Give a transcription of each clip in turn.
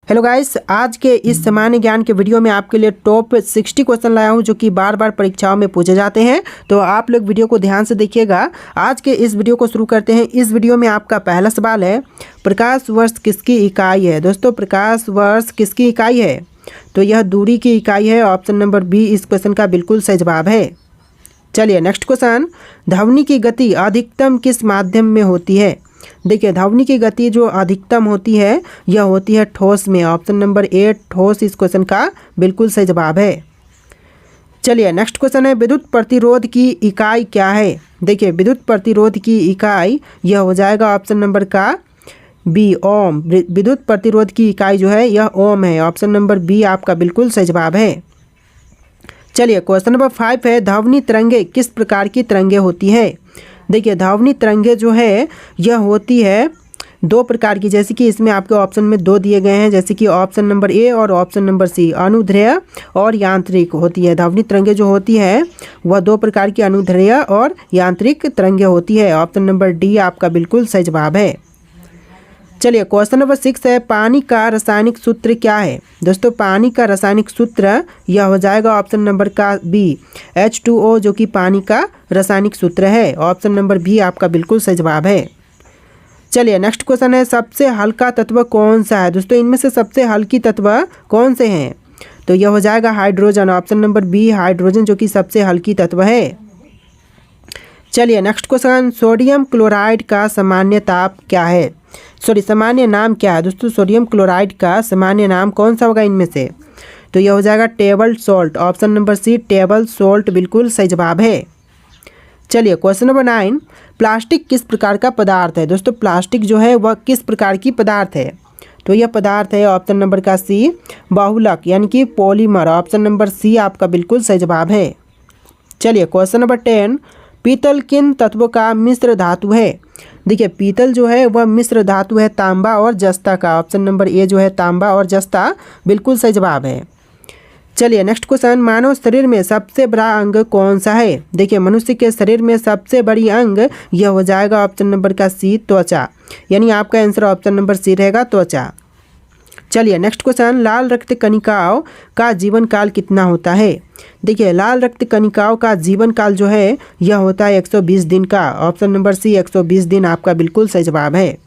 Hello guys, आज के इस सामान्य ज्ञान के वीडियो में आपके लिए टॉप 60 क्वेश्चन लाया हूं जो कि बार बार परीक्षाओं में पूछे जाते हैं। तो आप लोग वीडियो को ध्यान से देखिएगा। आज के इस वीडियो को शुरू करते हैं। इस वीडियो में आपका पहला सवाल है, प्रकाश वर्ष किसकी इकाई है। दोस्तों, प्रकाश वर्ष किसकी इकाई है? तो यह दूरी की इकाई है। ऑप्शन नंबर बी इस क्वेश्चन का बिल्कुल सही जवाब है। चलिए नेक्स्ट क्वेश्चन, ध्वनि की गति अधिकतम किस माध्यम में होती है? देखिए, ध्वनि की गति जो अधिकतम होती है यह होती है ठोस में। ऑप्शन नंबर ए ठोस इस क्वेश्चन का बिल्कुल सही जवाब है। चलिए नेक्स्ट क्वेश्चन है, विद्युत प्रतिरोध की इकाई क्या है? देखिए, विद्युत प्रतिरोध की इकाई यह हो जाएगा ऑप्शन नंबर का बी ओम। विद्युत प्रतिरोध की इकाई जो है यह ओम है। ऑप्शन नंबर बी आपका बिल्कुल सही जवाब है। चलिए क्वेश्चन नंबर 5 है, ध्वनि तरंगे किस प्रकार की तरंगे होती है? देखिए, ध्वनि तरंगे जो है यह होती है दो प्रकार की, जैसे कि इसमें आपके ऑप्शन में दो दिए गए हैं, जैसे कि ऑप्शन नंबर ए और ऑप्शन नंबर सी। अनुदैर्ध्य और यांत्रिक होती है। ध्वनि तरंगे जो होती है वह दो प्रकार की अनुदैर्ध्य और यांत्रिक तरंगे होती है। ऑप्शन नंबर डी आपका बिल्कुल सही जवाब है। चलिए क्वेश्चन नंबर 6 है, पानी का रासायनिक सूत्र क्या है? दोस्तों, पानी का रासायनिक सूत्र यह हो जाएगा ऑप्शन नंबर का बी H2O, जो कि पानी का रासायनिक सूत्र है। ऑप्शन नंबर बी आपका बिल्कुल सही जवाब है। चलिए नेक्स्ट क्वेश्चन है, सबसे हल्का तत्व कौन सा है? दोस्तों, इनमें से सबसे हल्की तत्व कौन से हैं? तो यह हो जाएगा hydrogen. Option number B hydrogen जो कि सबसे हल्की तत्व है। चलिए नेक्स्ट क्वेश्चन, सोडियम क्लोराइड का सामान्य ताप क्या है? सामान्य नाम क्या है? दोस्तों, सोडियम क्लोराइड का सामान्य नाम कौन सा होगा इनमें से? तो यह हो जाएगा table salt. Option number C table salt बिल्कुल सही जवाब है। चलिए क्वेश्चन नंबर 9, प्लास्टिक किस प्रकार का पदार्थ है? दोस्तों, प्लास्टिक जो है वह किस प्रकार की पदार्थ है? तो यह पदार्थ है ऑप्शन नंबर का सी बहुलक यानी कि पॉलीमर। ऑप्शन नंबर सी आपका बिल्कुल सही जवाब है। चलिए क्वेश्चन नंबर 10, पीतल किन तत्वों का मिश्र धातु है? देखिए, पीतल जो है वह मिश्र धातु है तांबा और जस्ता का। ऑप्शन नंबर ए जो है तांबा और जस्ता बिल्कुल सही जवाब है। चलिए नेक्स्ट क्वेश्चन, मानव शरीर में सबसे बड़ा अंग कौन सा है? देखिए, मनुष्य के शरीर में सबसे बड़ी अंग यह हो जाएगा ऑप्शन नंबर का सी त्वचा, यानी आपका आंसर ऑप्शन नंबर सी रहेगा त्वचा। चलिए नेक्स्ट क्वेश्चन, लाल रक्त कणिकाओं का जीवन काल कितना होता है? देखिए, लाल रक्त कणिकाओं का जीवन काल जो है यह होता है 120 दिन का। ऑप्शन नंबर सी 120 दिन आपका बिल्कुल सही जवाब है।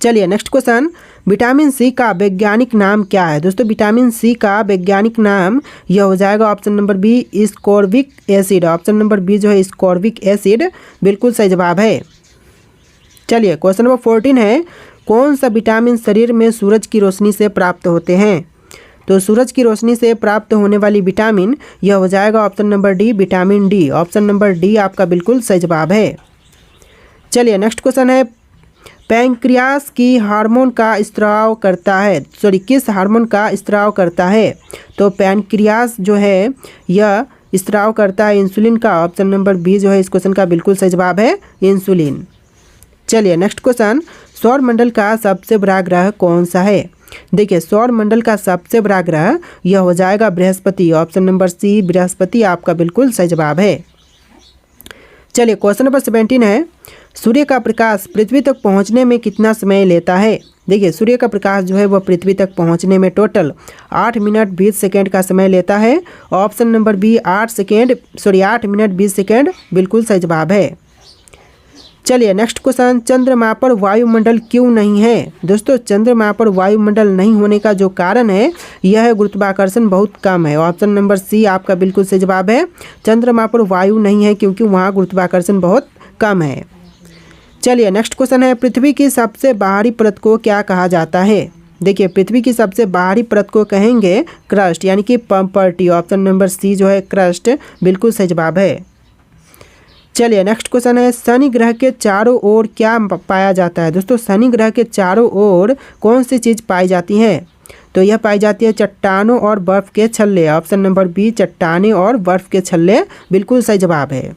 चलिए नेक्स्ट क्वेश्चन, विटामिन सी का वैज्ञानिक नाम क्या है? दोस्तों, विटामिन सी का वैज्ञानिक नाम यह हो जाएगा option number B ascorbic acid. Option number B जो है स्कोर्बिक एसिड बिल्कुल सही जवाब है। चलिए क्वेश्चन नंबर 14 है, कौन सा विटामिन शरीर में सूरज की रोशनी से प्राप्त होते हैं? तो सूरज की रोशनी से प्राप्त होने वाली विटामिन यह हो जाएगा option number D vitamin D. Option number D आपका बिल्कुल सही जवाब है। चलिए नेक्स्ट क्वेश्चन है, पैंक्रियास की हार्मोन का स्त्राव करता है? किस हार्मोन का स्त्राव करता है? तो पैंक्रियास जो है यह स्त्राव करता है इंसुलिन का। ऑप्शन नंबर बी जो है इस क्वेश्चन का बिल्कुल सही जवाब है इंसुलिन। चलिए नेक्स्ट क्वेश्चन, सौर मंडल का सबसे बड़ा ग्रह कौन सा है? देखिए, सौर मंडल का सबसे बड़ा ग्रह यह हो जाएगा Brihaspati. Option number C Brihaspati आपका बिल्कुल सही जवाब है। चलिए क्वेश्चन नंबर 17 है, सूर्य का प्रकाश पृथ्वी तक पहुंचने में कितना समय लेता है? देखिए, सूर्य का प्रकाश जो है वह पृथ्वी तक पहुंचने में टोटल 8 मिनट 20 सेकेंड का समय लेता है। Option number B 8 minute 20 second बिल्कुल सही जवाब है। चलिए नेक्स्ट क्वेश्चन, चंद्रमा पर वायुमंडल क्यों नहीं है? दोस्तों, चंद्रमा पर वायुमंडल नहीं होने का जो कारण है यह है गुरुत्वाकर्षण बहुत कम है। ऑप्शन नंबर सी आपका बिल्कुल सही जवाब है। चंद्रमा पर वायु नहीं है क्योंकि वहाँ गुरुत्वाकर्षण बहुत कम है। चलिए नेक्स्ट क्वेश्चन है, पृथ्वी की सबसे बाहरी परत को क्या कहा जाता है? देखिए, पृथ्वी की सबसे बाहरी परत को कहेंगे क्रस्ट यानी कि पंपर्टी। ऑप्शन नंबर सी जो है क्रस्ट बिल्कुल सही जवाब है। चलिए नेक्स्ट क्वेश्चन है, शनि ग्रह के चारों ओर क्या पाया जाता है? दोस्तों, शनि ग्रह के चारों ओर कौन सी चीज़ पाई जाती है? तो यह पाई जाती है चट्टानों और बर्फ़ के छल्ले। ऑप्शन नंबर बी चट्टानें और बर्फ़ के छल्ले बिल्कुल सही जवाब है।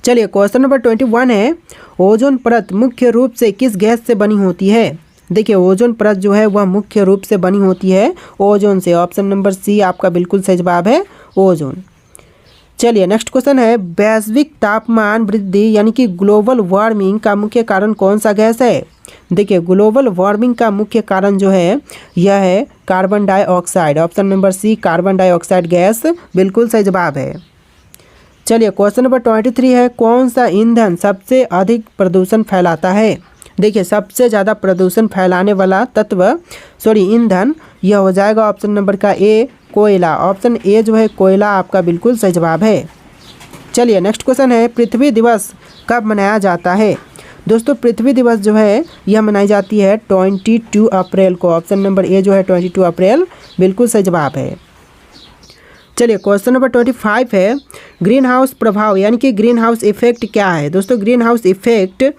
चलिए क्वेश्चन नंबर 21 है, ओजोन परत मुख्य रूप से किस गैस से बनी होती है? देखिए, ओजोन परत जो है वह मुख्य रूप से बनी होती है ओजोन से। ऑप्शन नंबर सी आपका बिल्कुल सही जवाब है ओजोन। चलिए नेक्स्ट क्वेश्चन है, वैश्विक तापमान वृद्धि यानी कि ग्लोबल वार्मिंग का मुख्य कारण कौन सा गैस है? देखिए ग्लोबल वार्मिंग का मुख्य कारण जो है यह है carbon dioxide. Option number C carbon dioxide gas बिल्कुल सही जवाब है। चलिए क्वेश्चन नंबर 23 है, कौन सा ईंधन सबसे अधिक प्रदूषण फैलाता है? देखिए सबसे ज़्यादा प्रदूषण फैलाने वाला ईंधन यह हो जाएगा ऑप्शन नंबर का ए कोयला। ऑप्शन ए जो है कोयला आपका बिल्कुल सही जवाब है। चलिए नेक्स्ट क्वेश्चन है, पृथ्वी दिवस कब मनाया जाता है? दोस्तों पृथ्वी दिवस जो है यह मनाई जाती है 22 अप्रैल को। ऑप्शन नंबर ए जो है 22 अप्रैल बिल्कुल सही जवाब है। चलिए क्वेश्चन नंबर 25 है, ग्रीन हाउस प्रभाव यानी कि ग्रीन हाउस इफेक्ट क्या है? दोस्तों ग्रीन हाउस इफेक्ट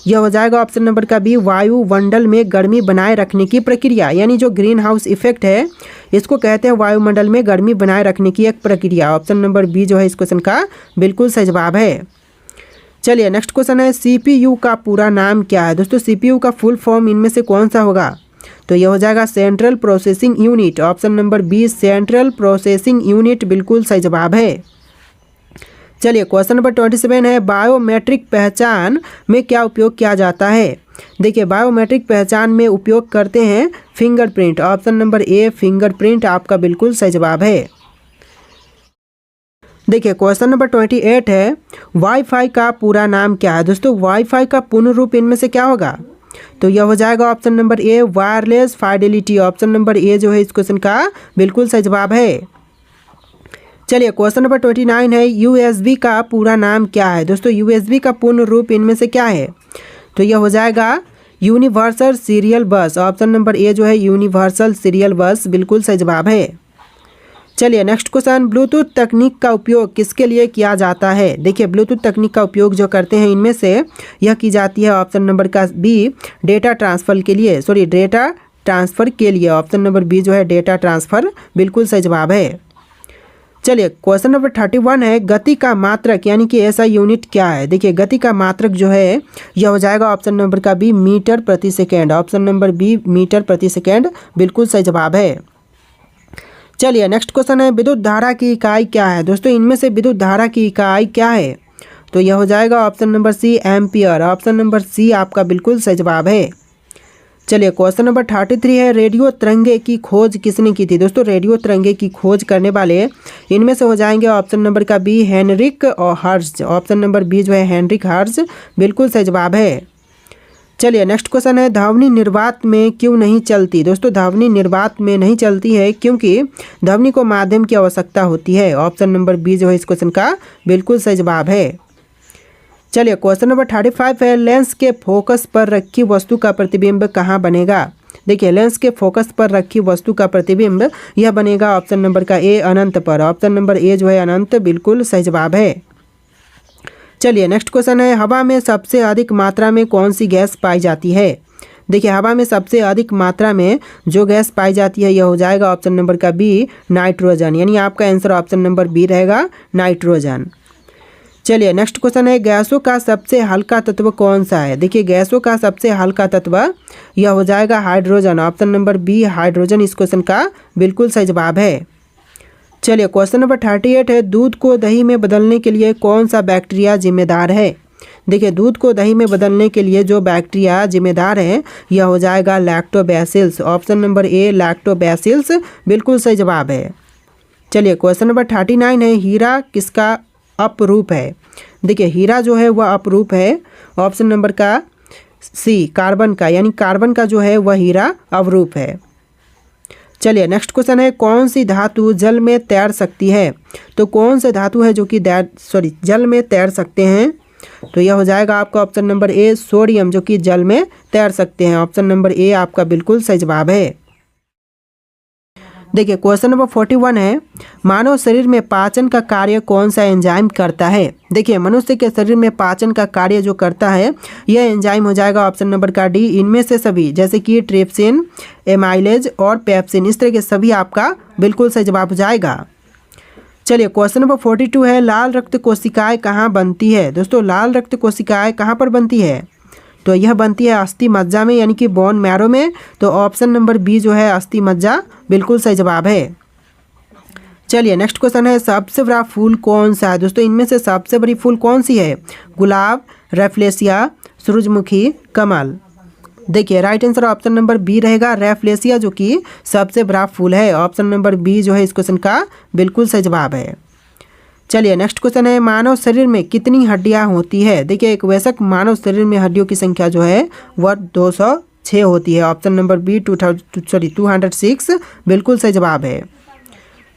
यह हो जाएगा ऑप्शन नंबर का बी वायुमंडल में गर्मी बनाए रखने की प्रक्रिया। यानी जो ग्रीन हाउस इफेक्ट है इसको कहते हैं वायुमंडल में गर्मी बनाए रखने की एक प्रक्रिया। ऑप्शन नंबर बी जो है इस क्वेश्चन का बिल्कुल सही जवाब है। चलिए नेक्स्ट क्वेश्चन है, CPU का पूरा नाम क्या है? दोस्तों CPU का फुल फॉर्म इनमें से कौन सा होगा? तो यह हो जाएगा central processing unit. Option number B central processing unit बिल्कुल सही जवाब है। चलिए क्वेश्चन नंबर 27 है, बायोमेट्रिक पहचान में क्या उपयोग किया जाता है? देखिए बायोमेट्रिक पहचान में उपयोग करते हैं fingerprint. Option number A fingerprint आपका बिल्कुल सही जवाब है। देखिए क्वेश्चन नंबर 28 है, वाईफाई का पूरा नाम क्या है? दोस्तों वाईफाई का पूर्ण रूप इनमें से क्या होगा? तो यह हो जाएगा option number A wireless fidelity. Option number A जो है इस क्वेश्चन का बिल्कुल सही जवाब है। चलिए क्वेश्चन नंबर 29 है, USB का पूरा नाम क्या है? दोस्तों USB का पूर्ण रूप इनमें से क्या है? तो यह हो जाएगा यूनिवर्सल सीरियल बस। ऑप्शन नंबर ए जो है यूनिवर्सल सीरियल बस बिल्कुल सही जवाब है। चलिए नेक्स्ट क्वेश्चन, ब्लूटूथ तकनीक का उपयोग किसके लिए किया जाता है? देखिए ब्लूटूथ तकनीक का उपयोग जो करते हैं इनमें से यह की जाती है ऑप्शन नंबर का बी डेटा ट्रांसफर के लिए डेटा ट्रांसफ़र के लिए। ऑप्शन नंबर बी जो है डेटा ट्रांसफ़र बिल्कुल सही जवाब है। चलिए क्वेश्चन नंबर 31 है, गति का मात्रक यानी कि ऐसा यूनिट क्या है? देखिए गति का मात्रक जो है यह हो जाएगा ऑप्शन नंबर का बी मीटर प्रति second. Option number B metre प्रति सेकेंड बिल्कुल सही जवाब है। चलिए नेक्स्ट क्वेश्चन है, विद्युत धारा की इकाई क्या है? दोस्तों इनमें से विद्युत धारा की इकाई क्या है? तो यह हो जाएगा option number C ampere. Option number C आपका बिल्कुल सही जवाब है। चलिए क्वेश्चन नंबर 33 है, रेडियो तिरंगे की खोज किसने की थी? दोस्तों रेडियो तिरंगे की खोज करने वाले इनमें से हो जाएंगे ऑप्शन नंबर का बी हेनरिक और हर्ट्ज। ऑप्शन नंबर बी जो है हेनरिक हर्ट्ज बिल्कुल सही जवाब है। चलिए नेक्स्ट क्वेश्चन है, ध्वनि निर्वात में क्यों नहीं चलती? दोस्तों ध्वनि निर्वात में नहीं चलती है क्योंकि ध्वनि को माध्यम की आवश्यकता होती है। ऑप्शन नंबर बी जो है इस क्वेश्चन का बिल्कुल सही जवाब है। चलिए क्वेश्चन नंबर 35 है, लेंस के फोकस पर रखी वस्तु का प्रतिबिंब कहाँ बनेगा? देखिए लेंस के फोकस पर रखी वस्तु का प्रतिबिंब यह बनेगा ऑप्शन नंबर का ए अनंत पर। ऑप्शन नंबर ए जो है अनंत बिल्कुल सही जवाब है। चलिए नेक्स्ट क्वेश्चन है, हवा में सबसे अधिक मात्रा में कौन सी गैस पाई जाती है? देखिए हवा में सबसे अधिक मात्रा में जो गैस पाई जाती है यह हो जाएगा ऑप्शन नंबर का बी नाइट्रोजन। यानी आपका आंसर ऑप्शन नंबर बी रहेगा नाइट्रोजन। चलिए नेक्स्ट क्वेश्चन है, गैसों का सबसे हल्का तत्व कौन सा है? देखिए गैसों का सबसे हल्का तत्व यह हो जाएगा hydrogen. Option number B hydrogen इस क्वेश्चन का बिल्कुल सही जवाब है। चलिए क्वेश्चन नंबर 38 है, दूध को दही में बदलने के लिए कौन सा बैक्टीरिया जिम्मेदार है? देखिए दूध को दही में बदलने के लिए जो बैक्टीरिया जिम्मेदार है यह हो जाएगा lactobacillus. Option number A lactobacillus बिल्कुल सही जवाब है। चलिए क्वेश्चन नंबर 39 है, हीरा किसका अपरूप है? देखिए हीरा जो है वह अपरूप है। ऑप्शन नंबर का सी कार्बन का, यानी कार्बन का जो है वह हीरा अवरूप है। चलिए नेक्स्ट क्वेश्चन है, कौन सी धातु जल में तैर सकती है? तो कौन से धातु है जो कि जल में तैर सकते हैं? तो यह हो जाएगा आपका ऑप्शन नंबर ए सोडियम, जो कि जल में तैर सकते हैं। ऑप्शन नंबर ए आपका बिल्कुल सही जवाब है। देखिए क्वेश्चन नंबर 41 है, मानव शरीर में पाचन का कार्य कौन सा एंजाइम करता है? देखिए मनुष्य के शरीर में पाचन का कार्य जो करता है यह एंजाइम हो जाएगा ऑप्शन नंबर का डी इनमें से सभी, जैसे कि ट्रिप्सिन, एमाइलेज और पेप्सिन, इस तरह के सभी आपका बिल्कुल सही जवाब हो जाएगा। चलिए क्वेश्चन नंबर 42 है, लाल रक्त कोशिकाएं कहाँ बनती है? दोस्तों लाल रक्त कोशिकाएं कहाँ पर बनती है? तो यह बनती है अस्थि मज्जा में, यानी कि बोन मैरो में। तो ऑप्शन नंबर बी जो है अस्थि मज्जा बिल्कुल सही जवाब है। चलिए नेक्स्ट क्वेश्चन है, सबसे बड़ा फूल कौन सा है? दोस्तों इनमें से सबसे बड़ी फूल कौन सी है? गुलाब, रेफ्लेशिया, सूरजमुखी, कमल। देखिए right answer option number B रहेगा, रेफ्लेशिया जो कि सबसे बड़ा फूल है। ऑप्शन नंबर बी जो है इस क्वेश्चन का बिल्कुल सही जवाब है। चलिए नेक्स्ट क्वेश्चन है, मानव शरीर में कितनी हड्डियां होती है? देखिए एक वयस्क मानव शरीर में हड्डियों की संख्या जो है वह 206 होती है। ऑप्शन नंबर बी 206 बिल्कुल सही जवाब है।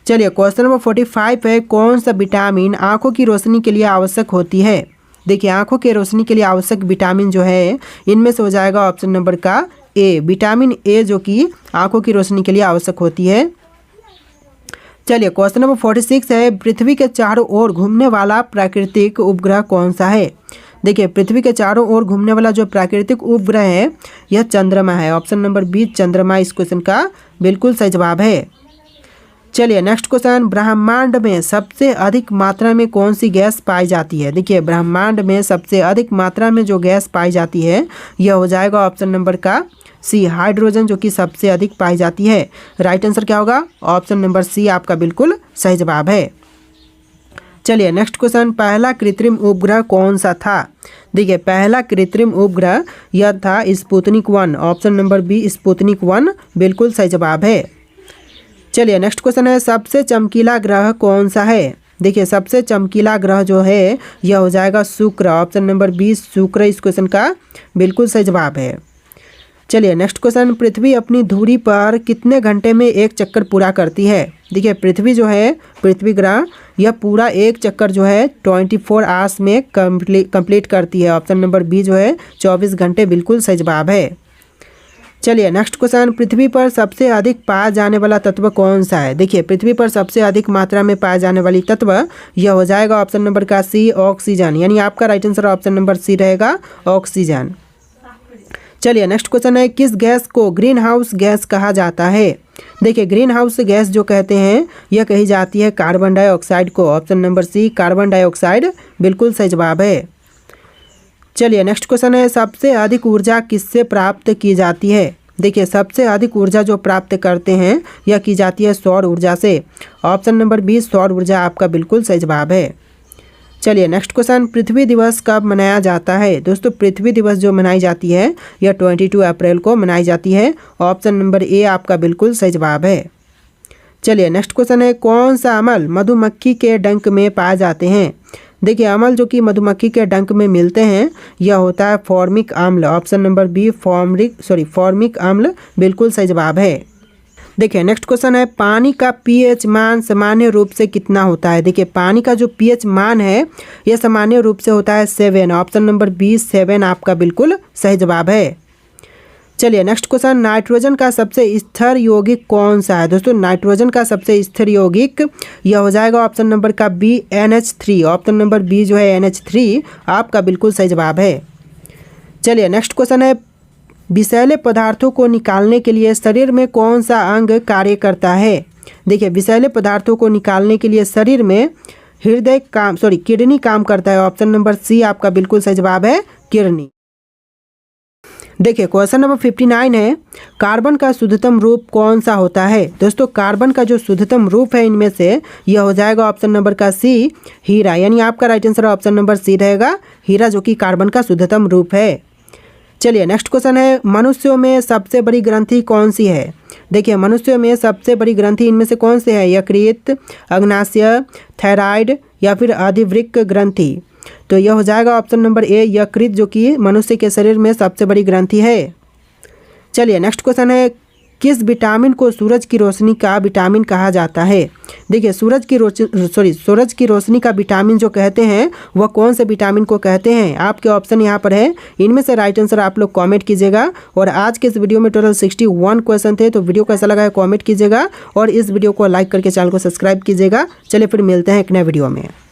चलिए क्वेश्चन नंबर 45 है, कौन सा विटामिन आंखों की रोशनी के लिए आवश्यक होती है? देखिए आंखों की रोशनी के लिए आवश्यक विटामिन जो है इनमें से हो जाएगा ऑप्शन नंबर का ए, विटामिन ए जो कि आंखों की रोशनी के लिए आवश्यक होती है। चलिए क्वेश्चन नंबर 46 है, पृथ्वी के चारों ओर घूमने वाला प्राकृतिक उपग्रह कौन सा है? देखिए पृथ्वी के चारों ओर घूमने वाला जो प्राकृतिक उपग्रह है यह चंद्रमा है। ऑप्शन नंबर बी चंद्रमा इस क्वेश्चन का बिल्कुल सही जवाब है। चलिए नेक्स्ट क्वेश्चन, ब्रह्मांड में सबसे अधिक मात्रा में कौन सी गैस पाई जाती है? देखिए ब्रह्मांड में सबसे अधिक मात्रा में जो गैस पाई जाती है यह हो जाएगा ऑप्शन नंबर का सी, हाइड्रोजन जो कि सबसे अधिक पाई जाती है। राइट आंसर क्या होगा? ऑप्शन नंबर सी आपका बिल्कुल सही जवाब है। चलिए नेक्स्ट क्वेश्चन, पहला कृत्रिम उपग्रह कौन सा था? देखिए पहला कृत्रिम उपग्रह यह था Sputnik 1। Option number B Sputnik 1 बिल्कुल सही जवाब है। चलिए नेक्स्ट क्वेश्चन है, सबसे चमकीला ग्रह कौन सा है? देखिए सबसे चमकीला ग्रह जो है यह हो जाएगा शुक्र। ऑप्शन नंबर बी शुक्र इस क्वेश्चन का बिल्कुल सही जवाब है। चलिए नेक्स्ट क्वेश्चन, पृथ्वी अपनी धुरी पर कितने घंटे में एक चक्कर पूरा करती है? देखिए पृथ्वी जो है, पृथ्वी ग्रह यह पूरा एक चक्कर जो है 24 आवर्स में कंप्लीट करती है। ऑप्शन नंबर बी जो है 24 घंटे बिल्कुल सही जवाब है। चलिए नेक्स्ट क्वेश्चन, पृथ्वी पर सबसे अधिक पाया जाने वाला तत्व कौन सा है? देखिए पृथ्वी पर सबसे अधिक मात्रा में पाया जाने वाली तत्व यह हो जाएगा ऑप्शन नंबर का सी, ऑक्सीजन। यानी आपका right answer option number C रहेगा, ऑक्सीजन। चलिए नेक्स्ट क्वेश्चन है, किस गैस को ग्रीन हाउस गैस कहा जाता है? देखिए ग्रीन हाउस गैस जो कहते हैं यह कही जाती है कार्बन डाइऑक्साइड को। Option number C carbon dioxide बिल्कुल सही जवाब है। चलिए नेक्स्ट क्वेश्चन है, सबसे अधिक ऊर्जा किससे प्राप्त की जाती है? देखिए सबसे अधिक ऊर्जा जो प्राप्त करते हैं यह की जाती है सौर ऊर्जा से। ऑप्शन नंबर बी सौर ऊर्जा आपका बिल्कुल सही जवाब है। चलिए नेक्स्ट क्वेश्चन, पृथ्वी दिवस कब मनाया जाता है? दोस्तों पृथ्वी दिवस जो मनाई जाती है यह 22 अप्रैल को मनाई जाती है। ऑप्शन नंबर ए आपका बिल्कुल सही जवाब है। चलिए नेक्स्ट क्वेश्चन है, कौन सा अम्ल मधुमक्खी के डंक में पाए जाते हैं? देखिए अम्ल जो कि मधुमक्खी के डंक में मिलते हैं यह होता है फॉर्मिक अम्ल। ऑप्शन नंबर बी फॉर्मिक अम्ल बिल्कुल सही जवाब है। देखिए नेक्स्ट क्वेश्चन है, पानी का पीएच मान सामान्य रूप से कितना होता है? देखिए पानी का जो पीएच मान है यह सामान्य रूप से होता है 7। ऑप्शन नंबर बी 7 आपका बिल्कुल सही जवाब है। चलिए नेक्स्ट क्वेश्चन, नाइट्रोजन का सबसे स्थिर यौगिक कौन सा है? दोस्तों नाइट्रोजन का सबसे स्थिर यौगिक यह हो जाएगा ऑप्शन नंबर का B NH3। Option number B जो है NH3 आपका बिल्कुल सही जवाब है। चलिए नेक्स्ट क्वेश्चन है, विषैले पदार्थों को निकालने के लिए शरीर में कौन सा अंग कार्य करता है? देखिए विषैले पदार्थों को निकालने के लिए शरीर में किडनी काम करता है। ऑप्शन नंबर सी आपका बिल्कुल सही जवाब है, किडनी। देखिए क्वेश्चन नंबर 59 है, कार्बन का शुद्धतम रूप कौन सा होता है? दोस्तों कार्बन का जो शुद्धतम रूप है इनमें से यह हो जाएगा ऑप्शन नंबर का सी, हीरा। यानी आपका right answer option number C रहेगा, हीरा जो कि कार्बन का शुद्धतम रूप है। चलिए नेक्स्ट क्वेश्चन है, मनुष्यों में सबसे बड़ी ग्रंथि कौन सी है? देखिए मनुष्यों में सबसे बड़ी ग्रंथि इनमें से कौन से है? यकृत, अग्नाशय, थायराइड या फिर अधिवृक्क ग्रंथि। तो यह हो जाएगा ऑप्शन नंबर ए यकृत जो कि मनुष्य के शरीर में सबसे बड़ी ग्रंथि है। चलिए नेक्स्ट क्वेश्चन है, किस विटामिन को सूरज की रोशनी का विटामिन कहा जाता है? देखिए सूरज की रोशनी का विटामिन जो कहते हैं वह कौन से विटामिन को कहते हैं? आपके ऑप्शन यहाँ पर है, इनमें से राइट आंसर आप लोग कमेंट कीजिएगा। और आज के इस वीडियो में टोटल 61 क्वेश्चन थे, तो वीडियो कैसा लगा है कमेंट कीजिएगा और इस वीडियो को लाइक करके चैनल को सब्सक्राइब कीजिएगा। चलिए फिर मिलते हैं एक नए वीडियो में।